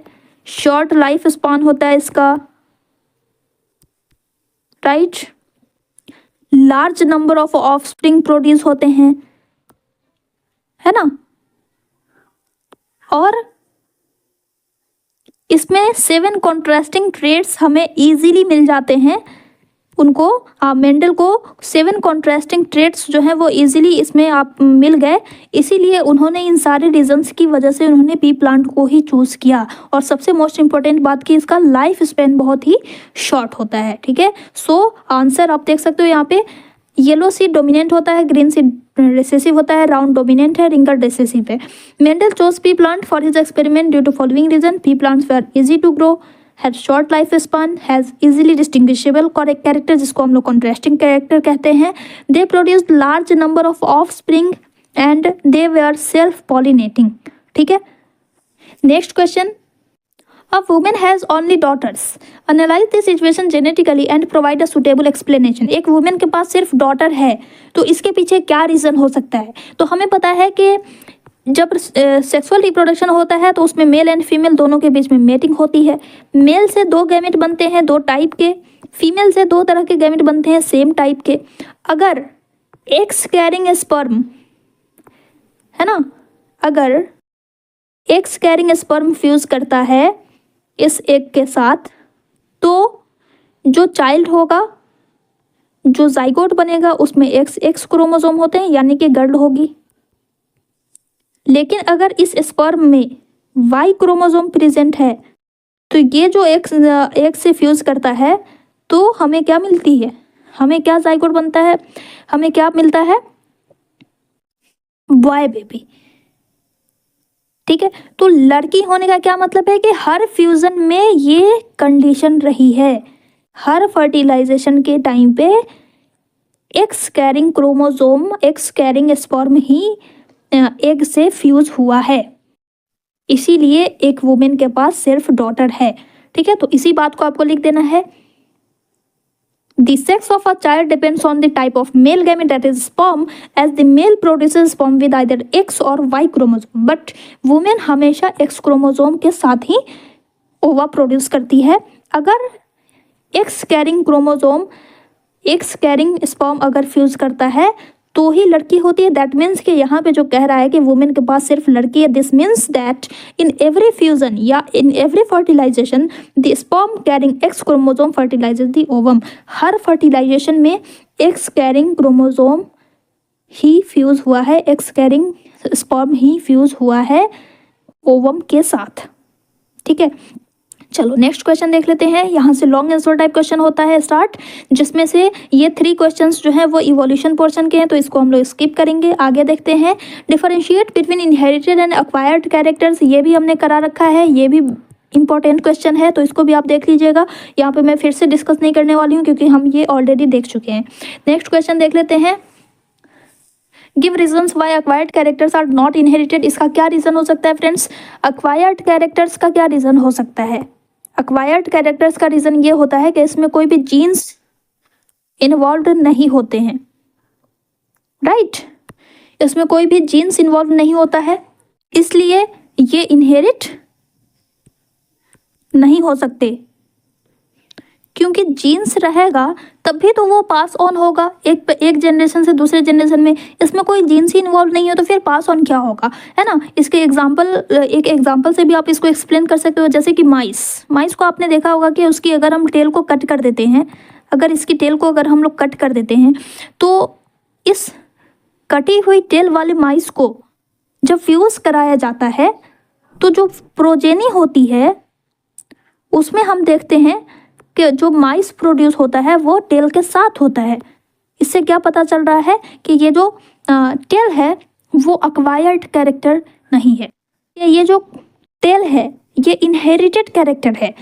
शॉर्ट लाइफ स्पान होता है इसका, right, large number of offspring produce होते हैं, है ना। और इसमें 7 कॉन्ट्रास्टिंग ट्रेड्स हमें इजीली मिल जाते हैं, उनको मेंडल को 7 कॉन्ट्रास्टिंग ट्रेड्स जो हैं वो इजीली इसमें आप मिल गए, इसीलिए उन्होंने इन सारे रीजंस की वजह से उन्होंने पी प्लांट को ही चूज़ किया। और सबसे मोस्ट इंपॉर्टेंट बात कि इसका लाइफ स्पेन बहुत ही शॉर्ट होता है। ठीक है, सो आंसर आप देख सकते हो यहाँ पे, येलो सीड डोमिनेंट होता है, ग्रीन सीड रिसेसिव होता है, राउंड डोमिनेंट है, रिंकल रिसेसिव है। Mendel chose pea plant for his experiment due to following reason, pea plants were easy to grow, has short life span, has easily distinguishable character जिसको हम लोग contrasting character कहते हैं, they produced large number of offspring and they were self pollinating। ठीक है, next question, a woman has only daughters, analyze the situation genetically and provide a suitable explanation। एक woman के पास सिर्फ daughter है तो इसके पीछे क्या रीज़न हो सकता है। तो हमें पता है कि जब सेक्सुअल रिप्रोडक्शन होता है तो उसमें मेल एंड फीमेल दोनों के बीच में मेटिंग होती है। मेल से 2 गैमेट बनते हैं 2 टाइप के, फीमेल से 2 तरह के गैमेट बनते हैं सेम टाइप के। अगर एक्स कैरिंग स्पर्म, है ना, अगर एक्स कैरिंग स्पर्म फ्यूज करता है इस एग के साथ, तो जो चाइल्ड होगा, जो जाइगोट बनेगा उसमें एक्स क्रोमोसोम होते हैं, यानी कि गर्ल होगी। लेकिन अगर इस स्पर्म में वाई क्रोमोसोम प्रेजेंट है तो ये जो एक्स से फ्यूज करता है तो हमें क्या मिलती है, हमें क्या जाइगोट बनता है, हमें क्या मिलता है, बॉय बेबी। ठीक है, तो लड़की होने का क्या मतलब है कि हर फ्यूजन में ये कंडीशन रही है, हर फर्टिलाइजेशन के टाइम पे X carrying chromosome, X carrying sperm ही एग से फ्यूज हुआ है, इसीलिए एक वुमेन के पास सिर्फ डॉटर है। ठीक है, तो इसी बात को आपको लिख देना है। The sex of a child depends on the type of male gamete, that is sperm, as the male produces sperm with either X or Y chromosome. But women हमेशा X क्रोमोसोम के साथ ही ओवा प्रोड्यूस करती है। अगर X carrying chromosome, X carrying sperm अगर fuse करता है तो ही लड़की होती है। दैट मीन्स कि यहाँ पे जो कह रहा है कि वुमेन के पास सिर्फ लड़की है, this means that in every fusion या in every fertilisation the sperm carrying X chromosome fertilises the ovum. हर फर्टिलाइजेशन में एक्स कैरिंग क्रोमोसोम ही फ्यूज हुआ है, एक्स कैरिंग स्पर्म ही फ्यूज हुआ है ओवम के साथ। ठीक है, चलो नेक्स्ट क्वेश्चन देख लेते हैं। यहाँ से लॉन्ग आंसर टाइप क्वेश्चन होता है स्टार्ट, जिसमें से ये 3 क्वेश्चंस जो हैं वो इवोल्यूशन पोर्शन के हैं, तो इसको हम लोग स्किप करेंगे। आगे देखते हैं, differentiate between inherited and acquired characters, ये भी हमने करा रखा है, ये भी इंपॉर्टेंट क्वेश्चन है, तो इसको भी आप देख लीजिएगा। यहाँ पे मैं फिर से डिस्कस नहीं करने वाली हूँ क्योंकि हम ये ऑलरेडी देख चुके हैं। नेक्स्ट क्वेश्चन देख लेते हैं, give reasons why acquired characters are not inherited. इसका क्या रीजन हो सकता है फ्रेंड्स, अक्वायर्ड कैरेक्टर्स का क्या रीजन हो सकता है। अक्वायर्ड कैरेक्टर्स का रीजन ये होता है कि इसमें कोई भी जीन्स इन्वॉल्व नहीं होते हैं, राइट, इसमें कोई भी जीन्स इन्वॉल्व नहीं होता है, इसलिए ये इनहेरिट नहीं हो सकते। क्योंकि जीन्स रहेगा तभी तो वो पास ऑन होगा एक जनरेशन से दूसरे जनरेशन में। इसमें कोई जीन्स ही इन्वॉल्व नहीं हो तो फिर पास ऑन क्या होगा, है ना। इसके एक एग्जांपल से भी आप इसको एक्सप्लेन कर सकते हो, जैसे कि माइस को आपने देखा होगा कि उसकी अगर हम टेल को कट कर देते हैं, अगर इसकी टेल को अगर हम लोग कट कर देते हैं तो इस कटी हुई टेल वाले माइस को जब फ्यूज कराया जाता है तो जो प्रोजेनी होती है उसमें हम देखते हैं कि जो माइस प्रोड्यूस होता है वो टेल के साथ होता है। इससे क्या पता चल रहा है कि ये जो टेल है वो अक्वायर्ड कैरेक्टर नहीं है, ये जो टेल है ये इनहेरिटेड कैरेक्टर है।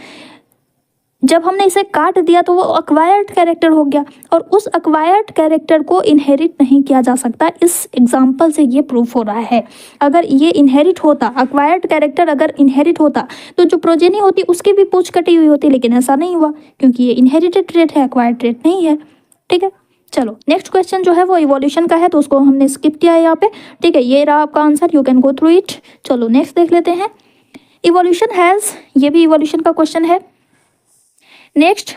जब हमने इसे काट दिया तो वो अक्वायर्ड कैरेक्टर हो गया, और उस अक्वायर्ड कैरेक्टर को इनहेरिट नहीं किया जा सकता। इस एग्जाम्पल से ये प्रूफ हो रहा है। अगर ये इनहेरिट होता, अक्वायर्ड कैरेक्टर अगर इनहेरिट होता तो जो प्रोजेनी होती उसकी भी पूंछ कटी हुई होती, लेकिन ऐसा नहीं हुआ क्योंकि ये इनहेरिटेड ट्रेट है, अक्वायर्ड ट्रेट नहीं है। ठीक है, चलो नेक्स्ट क्वेश्चन जो है वो इवोल्यूशन का है, तो उसको हमने स्किप किया है यहाँ पे। ठीक है, ये रहा आपका answer, you can go through it. चलो नेक्स्ट देख लेते हैं, इवोल्यूशन हैज़, ये भी इवोल्यूशन का क्वेश्चन है। Next,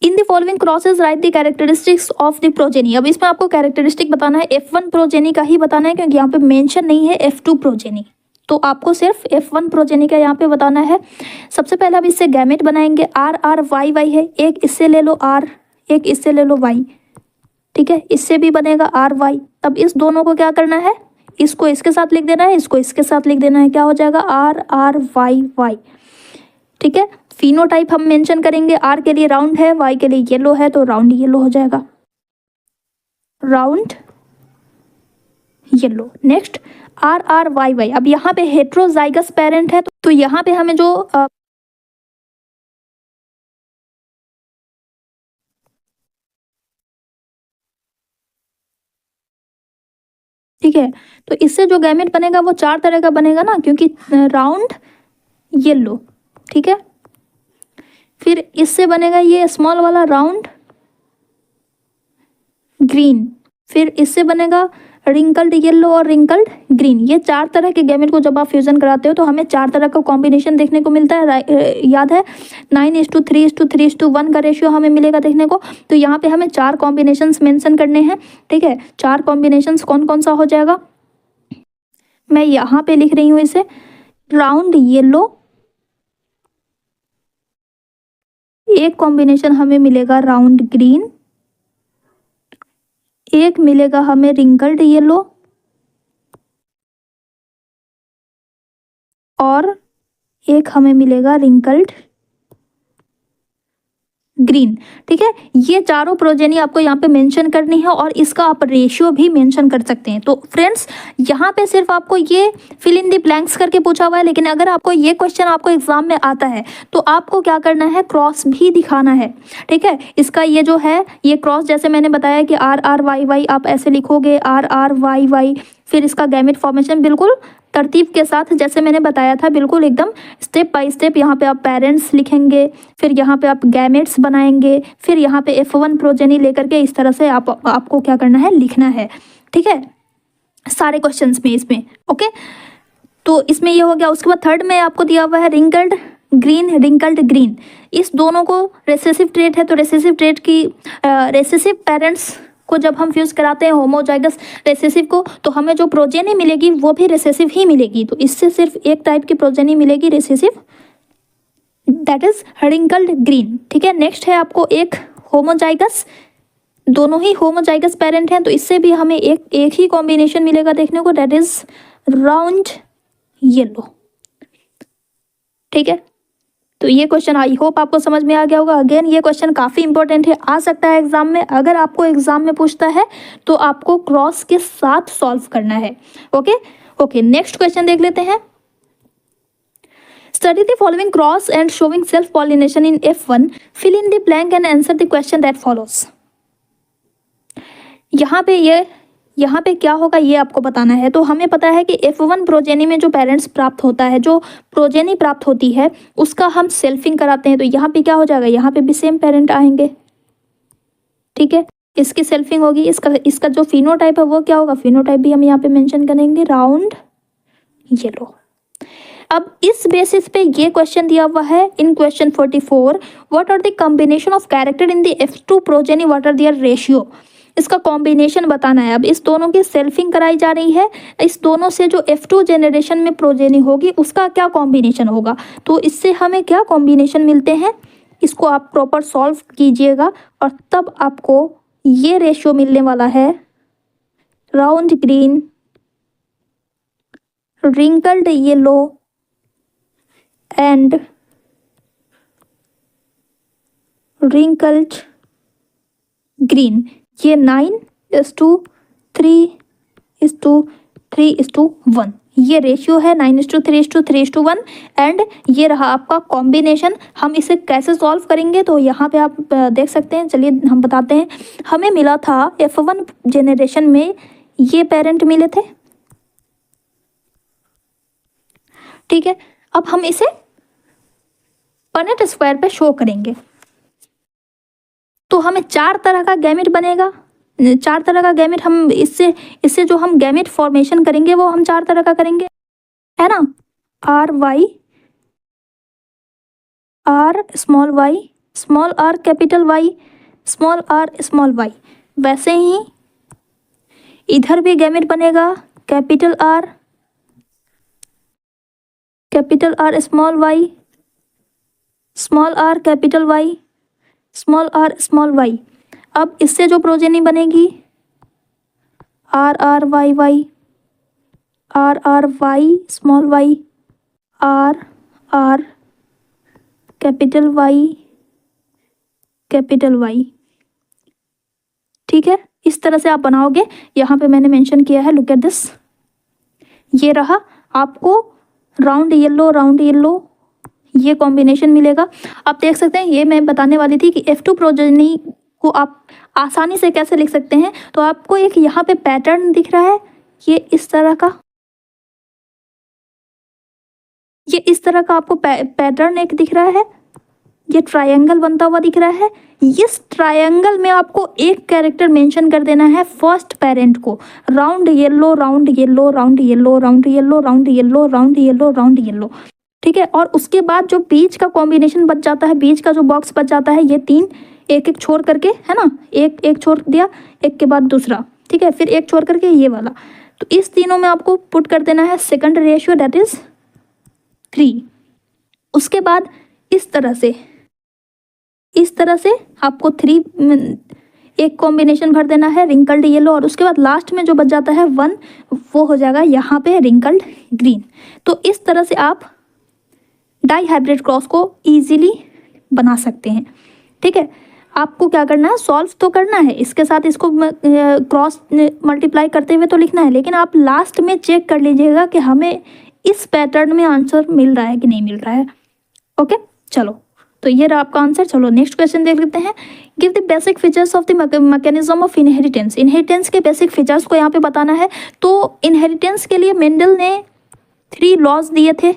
in the following crosses right the characteristics of the progeny. अब इसमें आपको कैरेक्टरिस्टिक बताना है, F1 प्रोजेनी का ही बताना है क्योंकि यहाँ पे मेंशन नहीं है F2 प्रोजेनी, तो आपको सिर्फ F1 प्रोजेनी का यहाँ पे बताना है। सबसे पहले हम इससे गैमेट बनाएंगे, RRYY है, एक इससे ले लो R, एक इससे ले लो Y। ठीक है, इससे भी बनेगा RY। अब इस दोनों को क्या करना है, इसको इसके साथ लिख देना है, इसको इसके साथ लिख देना है, क्या हो जाएगा RRYY। ठीक है, फिनोटाइप हम मेंशन करेंगे, R के लिए राउंड है, Y के लिए येलो है, तो राउंड येलो हो जाएगा, राउंड येलो। नेक्स्ट RRYY, अब यहाँ पे हेट्रोजाइगस पेरेंट है, तो यहाँ पे हमें जो ठीक है, तो इससे जो गैमेट बनेगा वो 4 तरह का बनेगा ना, क्योंकि राउंड येलो। ठीक है, फिर इससे बनेगा ये स्मॉल वाला राउंड ग्रीन, फिर इससे बनेगा रिंकल्ड येलो और रिंकल्ड ग्रीन। ये 4 तरह के गैमेट को जब आप फ्यूजन कराते हो तो हमें 4 तरह का कॉम्बिनेशन देखने को मिलता है। याद है 9:3:3:1 का रेशियो हमें मिलेगा देखने को। तो यहाँ पे हमें 4 कॉम्बिनेशंस मेंशन करने हैं। ठीक है, 4 कॉम्बिनेशंस कौन कौन सा हो जाएगा, मैं यहाँ पे लिख रही हूँ इसे, राउंड येलो, एक कॉम्बिनेशन हमें मिलेगा राउंड ग्रीन, एक मिलेगा हमें रिंकल्ड येलो, और एक हमें मिलेगा रिंकल्ड ग्रीन। ठीक है, ये चारों प्रोजेनी आपको यहाँ पे मेंशन करनी है और इसका आप रेशियो भी मेंशन कर सकते हैं। तो फ्रेंड्स, यहाँ पे सिर्फ आपको ये फिल इन द ब्लैंक्स करके पूछा हुआ है, लेकिन अगर आपको ये क्वेश्चन आपको एग्जाम में आता है तो आपको क्या करना है, क्रॉस भी दिखाना है। ठीक है, इसका ये जो है ये क्रॉस, जैसे मैंने बताया कि RRYY आप ऐसे लिखोगे, RRYY, फिर इसका गैमेट फॉर्मेशन बिल्कुल तरतीब के साथ जैसे मैंने बताया था, बिल्कुल एकदम स्टेप बाय स्टेप। यहाँ पे आप पेरेंट्स लिखेंगे, फिर यहाँ पे आप गैमेट्स बनाएंगे, फिर यहाँ पे F1 प्रोजेनी लेकर के इस तरह से आपको क्या करना है, लिखना है। ठीक है, सारे क्वेश्चंस में इसमें। ओके, तो इसमें ये हो गया। उसके बाद थर्ड में आपको दिया हुआ है रिंकल्ड ग्रीन, रिंकल्ड ग्रीन। इस दोनों को रेसेसिव ट्रेट है, तो रेसेसिव ट्रेट की रेसेसिव पेरेंट्स को जब हम फ्यूज कराते हैं होमोजाइगस रेसेसिव को, तो हमें जो प्रोजेनी मिलेगी वो भी रेसेसिव ही मिलेगी। तो इससे सिर्फ एक टाइप की प्रोजेनी मिलेगी recessive, that is wrinkled green. ठीक है, नेक्स्ट है आपको एक होमोजाइगस, दोनों ही होमोजाइगस पेरेंट हैं, तो इससे भी हमें एक ही कॉम्बिनेशन मिलेगा देखने को, दैट इज राउंड येलो। ठीक है, तो ये क्वेश्चन आई होप आपको समझ में आ गया होगा। अगेन ये क्वेश्चन काफ़ी इंपॉर्टेंट है, आ सकता है एग्जाम में। अगर आपको एग्जाम में पूछता है तो आपको क्रॉस के साथ सॉल्व करना है। ओके, नेक्स्ट क्वेश्चन देख लेते हैं। Study the following cross and showing self pollination in F1, fill in the blank and answer the question that follows. यहाँ पे क्या होगा ये आपको बताना है। तो हमें पता है कि F1 प्रोजेनी में जो पेरेंट्स प्राप्त होता है, जो प्रोजेनी प्राप्त होती है, उसका हम सेल्फिंग कराते हैं। तो यहाँ पे क्या हो जाएगा, यहाँ पे भी सेम पेरेंट आएंगे। ठीक है, इसकी सेल्फिंग होगी, इसका जो फिनोटाइप है वो क्या होगा, फिनोटाइप भी हम यहाँ पे मेंशन करेंगे, राउंड येलो। अब इस बेसिस पे ये क्वेश्चन दिया हुआ है in question 44, what are the combination of character in the F2 progeny, what are their ratio. इसका कॉम्बिनेशन बताना है। अब इस दोनों की सेल्फिंग कराई जा रही है, इस दोनों से जो F2 जेनरेशन में प्रोजेनी होगी उसका क्या कॉम्बिनेशन होगा। तो इससे हमें क्या कॉम्बिनेशन मिलते हैं, इसको आप प्रॉपर सॉल्व कीजिएगा और तब आपको ये रेशियो मिलने वाला है, round green, wrinkled yellow and wrinkled green. ये 9:3:3:1 ये रेशियो है, 9:3:3:1। एंड ये रहा आपका कॉम्बिनेशन। हम इसे कैसे सॉल्व करेंगे, तो यहाँ पे आप देख सकते हैं। चलिए हम बताते हैं। हमें मिला था F1 जेनरेशन में ये पेरेंट मिले थे। ठीक है, अब हम इसे पनेट स्क्वायर पे शो करेंगे, तो हमें 4 तरह का गैमेट बनेगा। 4 तरह का गैमेट हम इससे जो हम गैमेट फॉर्मेशन करेंगे वो हम 4 तरह का करेंगे, है ना। RY, R small y, small r capital Y, small r small y। वैसे ही इधर भी गैमेट बनेगा, capital R small y, small r capital Y, small r small y। अब इससे जो प्रोजेनी बनेगी, RRYY, RRY small y, RR capital Y, capital Y। ठीक है, इस तरह से आप बनाओगे। यहाँ पे मैंने मेंशन किया है, लुक एट दिस। ये रहा आपको राउंड येलो ये कॉम्बिनेशन मिलेगा। आप देख सकते हैं, ये मैं बताने वाली थी कि F2 प्रोजेनी को आप आसानी से कैसे लिख सकते हैं। तो आपको एक यहाँ पे पैटर्न दिख रहा है, ये इस तरह का आपको पैटर्न एक दिख रहा है। ये ट्रायंगल बनता हुआ दिख रहा है। इस ट्रायंगल में आपको एक कैरेक्टर मेंशन कर देना है फर्स्ट पेरेंट को, round yellow round yellow round yellow round yellow round yellow round yellow round yellow. ठीक है, और उसके बाद जो बीच का कॉम्बिनेशन बच जाता है, बीच का जो बॉक्स बच जाता है, ये 3 एक एक छोड़ करके, है ना, एक छोड़ दिया, एक के बाद दूसरा। ठीक है, फिर एक छोड़ करके ये वाला। तो इस तीनों में आपको पुट कर देना है सेकंड रेशियो, दैट इज 3। उसके बाद इस तरह से इस तरह से आपको एक कॉम्बिनेशन भर देना है रिंकल्ड येलो, और उसके बाद लास्ट में जो बच जाता है 1 वो हो जाएगा यहाँ पे रिंकल्ड ग्रीन। तो इस तरह से आप डाई हाइब्रिड क्रॉस को इजीली बना सकते हैं। ठीक है, आपको क्या करना है, सॉल्व तो करना है, इसके साथ इसको क्रॉस मल्टीप्लाई करते हुए तो लिखना है, लेकिन आप लास्ट में चेक कर लीजिएगा कि हमें इस पैटर्न में आंसर मिल रहा है कि नहीं मिल रहा है। ओके, चलो तो ये रहा आपका आंसर। चलो नेक्स्ट क्वेश्चन देख लेते हैं। Give the basic features of the mechanism of inheritance. Inheritance के बेसिक फीचर्स को यहाँ पे बताना है। तो इनहेरिटेंस के लिए मेंडल ने 3 लॉज दिए थे।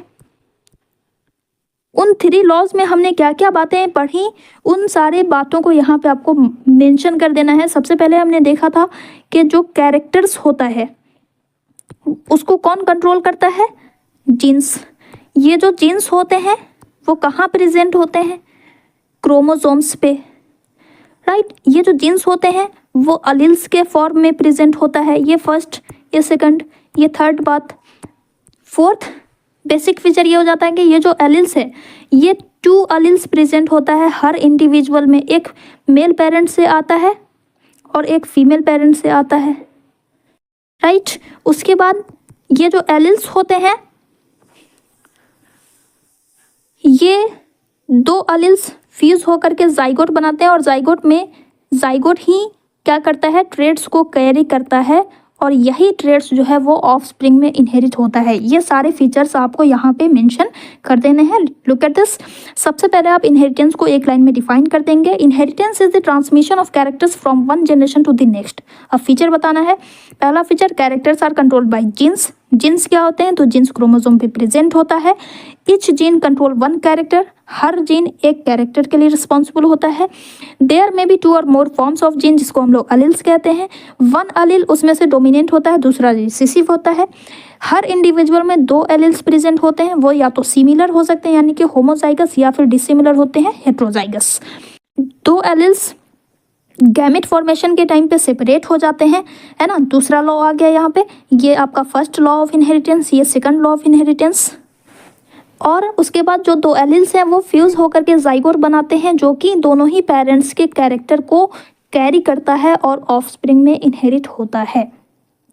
उन 3 लॉज में हमने क्या क्या बातें पढ़ी, उन सारे बातों को यहाँ पे आपको मेंशन कर देना है। सबसे पहले हमने देखा था कि जो कैरेक्टर्स होता है उसको कौन कंट्रोल करता है, जीन्स। ये जो जीन्स होते हैं वो कहाँ प्रेजेंट होते हैं, क्रोमोसोम्स पे, राइट। ये जो जीन्स होते हैं वो अलील्स के फॉर्म में प्रेजेंट होता है। ये फर्स्ट, ये सेकंड, ये थर्ड बात। फोर्थ बेसिक फीचर ये हो जाता है कि ये जो एलिल्स है ये 2 एलिल्स प्रेजेंट होता है हर इंडिविजुअल में। एक मेल पेरेंट से आता है और एक फीमेल पेरेंट से आता है, राइट। उसके बाद ये जो एलिल्स होते हैं ये 2 एलिल्स फ्यूज होकर के जाइगोट बनाते हैं, और जाइगोट ही क्या करता है, ट्रेड्स को कैरी करता है, और यही ट्रेड्स जो है वो ऑफस्प्रिंग में इनहेरिट होता है। ये सारे फीचर्स आपको यहाँ पे मेंशन कर देने हैं। Look at this. सबसे पहले आप इनहेरिटेंस को एक लाइन में डिफाइन कर देंगे। Inheritance is the transmission of characters from one generation to the next. अब फीचर बताना है। पहला feature, characters are controlled by genes. Genes क्या होते हैं, तो जीन्स क्रोमोसोम पे प्रेजेंट होता है। Each gene control 1 character. हर जीन एक कैरेक्टर के लिए रिस्पॉन्सिबल होता है। देयर में बी 2 और मोर फॉर्म्स ऑफ जीन, जिसको हम लोग अलील्स कहते हैं। 1 अलील उसमें से डोमिनेंट होता है, दूसरा रिसेसिव होता है। हर इंडिविजुअल में 2 एलील्स प्रेजेंट होते हैं, वो या तो सिमिलर हो सकते हैं यानी कि होमोजाइगस, या फिर डिसिमिलर होते हैं, हेट्रोजाइगस। 2 एलील्स गैमेट फॉर्मेशन के टाइम पे सेपरेट हो जाते हैं, है ना। दूसरा लॉ आ गया यहाँ पे, ये आपका फर्स्ट लॉ ऑफ इनहेरिटेंस, ये सेकंड लॉ ऑफ इनहेरिटेंस। और उसके बाद जो 2 एलील्स हैं वो फ्यूज होकर के जाइगोट बनाते हैं, जो कि दोनों ही पेरेंट्स के कैरेक्टर को कैरी करता है और ऑफस्प्रिंग में इनहेरिट होता है।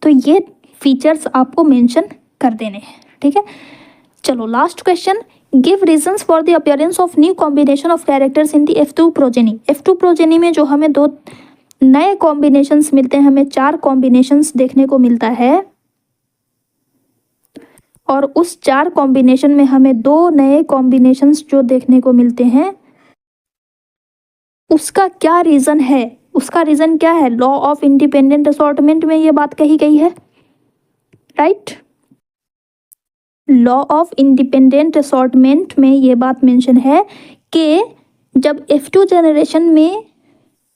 तो ये फीचर्स आपको मेंशन कर देने हैं, ठीक है। चलो last question, give reasons for the appearance of new combination of characters in the F2 progeny. F2 progeny में जो हमें 2 नए कॉम्बिनेशंस मिलते हैं, हमें 4 कॉम्बिनेशंस देखने को मिलता है, और उस 4 कॉम्बिनेशन में हमें 2 नए कॉम्बिनेशंस जो देखने को मिलते हैं उसका क्या रीज़न है। उसका रीज़न क्या है, लॉ ऑफ इंडिपेंडेंट असॉर्टमेंट में ये बात कही गई है, right. Law of independent assortment में ये बात मेंशन है कि जब F2 जनरेशन में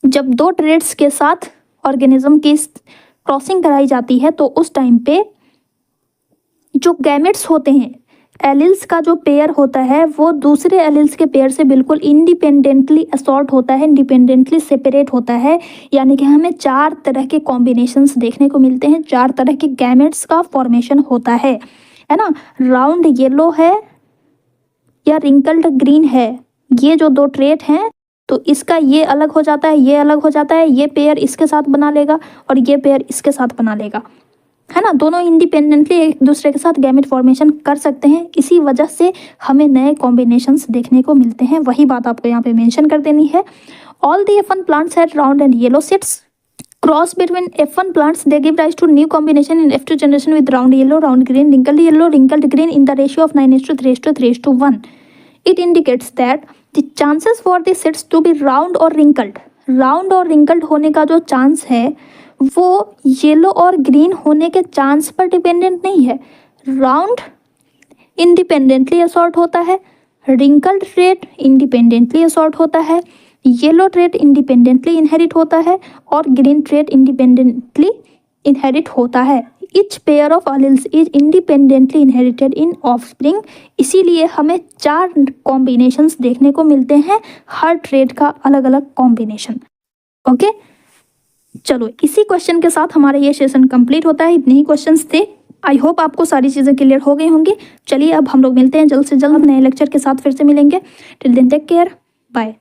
जब 2 ट्रेड्स के साथ ऑर्गेनिज्म की क्रॉसिंग कराई जाती है तो उस टाइम पे जो गैमेट्स होते हैं, एलिल्स का जो पेयर होता है वो दूसरे एलिल्स के पेयर से बिल्कुल इंडिपेंडेंटली असॉर्ट होता है, इंडिपेंडेंटली सेपरेट होता है। यानी कि हमें 4 तरह के कॉम्बिनेशंस देखने को मिलते हैं, 4 तरह के गैमेट्स का फॉर्मेशन होता है ना। राउंड येलो है या रिंकल्ड ग्रीन है, ये जो 2 ट्रेट हैं तो इसका ये अलग हो जाता है, ये अलग हो जाता है, ये पेयर इसके साथ बना लेगा और ये पेयर इसके साथ बना लेगा, है ना। दोनों इंडिपेंडेंटली एक दूसरे के साथ गैमेट फॉर्मेशन कर सकते हैं, इसी वजह से हमें नए कॉम्बिनेशंस देखने को मिलते हैं। वही बात आपको यहाँ पे मेंशन कर देनी है। All the F1 plants had round and yellow seeds. Cross between F1 plants they give rise to new combination in F2 generation with round yellow, round green, wrinkled green in the ratio of 9:3:3:1. It indicates that the chances for the seeds to be round or wrinkled होने का जो chance है वो yellow और green होने के chance पर dependent नहीं है। राउंड इंडिपेंडेंटली असॉर्ट होता है, रिंकल्ड ट्रेट इंडिपेंडेंटली असॉर्ट होता है, येलो ट्रेट इंडिपेंडेंटली इनहेरिट होता है और ग्रीन ट्रेट इंडिपेंडेंटली इनहेरिट होता है। Each pair of alleles is independently inherited in offspring. इसीलिए हमें 4 कॉम्बिनेशंस देखने को मिलते हैं, हर ट्रेट का अलग अलग कॉम्बिनेशन। ओके, चलो इसी क्वेश्चन के साथ हमारा ये सेशन कंप्लीट होता है। इतने ही क्वेश्चंस थे। आई होप आपको सारी चीज़ें क्लियर हो गई होंगी। चलिए अब हम लोग मिलते हैं जल्द से जल्द नए लेक्चर के साथ, फिर से मिलेंगे। Till then take care, bye.